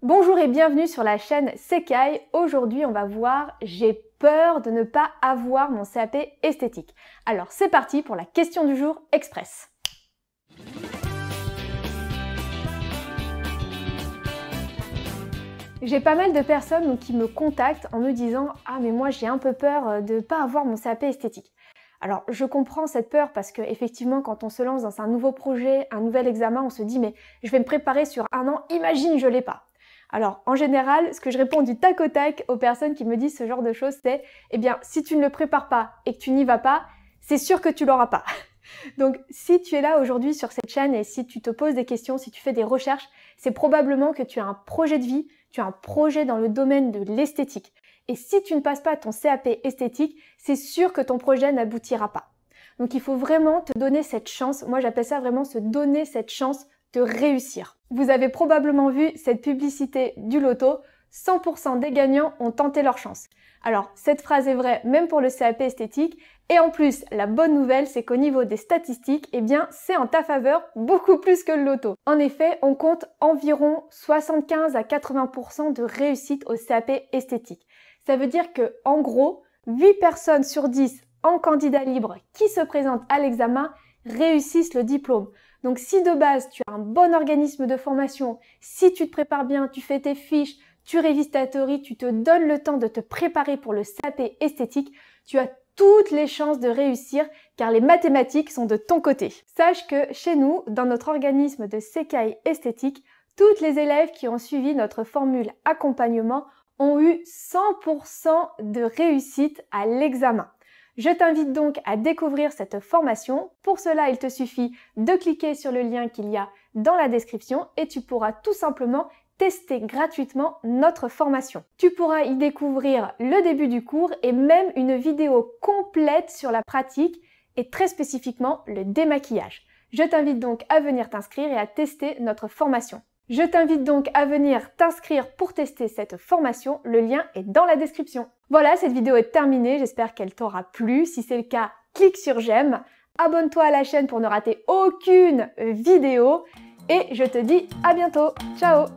Bonjour et bienvenue sur la chaîne Sekai. Aujourd'hui, on va voir j'ai peur de ne pas avoir mon CAP esthétique. Alors, c'est parti pour la question du jour express. J'ai pas mal de personnes qui me contactent en me disant « Ah mais moi j'ai un peu peur de ne pas avoir mon CAP esthétique ». Alors je comprends cette peur parce que effectivement quand on se lance dans un nouveau projet, un nouvel examen, on se dit « Mais je vais me préparer sur un an, imagine je l'ai pas ». Alors en général, ce que je réponds du tac au tac aux personnes qui me disent ce genre de choses, c'est « Eh bien si tu ne le prépares pas et que tu n'y vas pas, c'est sûr que tu l'auras pas ». Donc si tu es là aujourd'hui sur cette chaîne et si tu te poses des questions, si tu fais des recherches, c'est probablement que tu as un projet de vie, tu as un projet dans le domaine de l'esthétique. Et si tu ne passes pas ton CAP esthétique, c'est sûr que ton projet n'aboutira pas. Donc il faut vraiment te donner cette chance, moi j'appelle ça vraiment se donner cette chance de réussir. Vous avez probablement vu cette publicité du loto, 100% des gagnants ont tenté leur chance. Alors cette phrase est vraie même pour le CAP esthétique et en plus la bonne nouvelle c'est qu'au niveau des statistiques, eh bien c'est en ta faveur beaucoup plus que le loto. En effet, on compte environ 75 à 80% de réussite au CAP esthétique. Ça veut dire que en gros, 8 personnes sur 10 en candidat libre qui se présentent à l'examen réussissent le diplôme. Donc si de base tu as un bon organisme de formation, si tu te prépares bien, tu fais tes fiches, tu révises ta théorie, tu te donnes le temps de te préparer pour le CAP esthétique, tu as toutes les chances de réussir car les mathématiques sont de ton côté. Sache que chez nous, dans notre organisme de Sekai esthétique, toutes les élèves qui ont suivi notre formule accompagnement ont eu 100% de réussite à l'examen. Je t'invite donc à découvrir cette formation. Pour cela, il te suffit de cliquer sur le lien qu'il y a dans la description et tu pourras tout simplement tester gratuitement notre formation. Tu pourras y découvrir le début du cours et même une vidéo complète sur la pratique et très spécifiquement le démaquillage. Je t'invite donc à venir t'inscrire et à tester notre formation. Je t'invite donc à venir t'inscrire pour tester cette formation, le lien est dans la description. Voilà, cette vidéo est terminée, j'espère qu'elle t'aura plu. Si c'est le cas, clique sur j'aime, abonne-toi à la chaîne pour ne rater aucune vidéo et je te dis à bientôt. Ciao!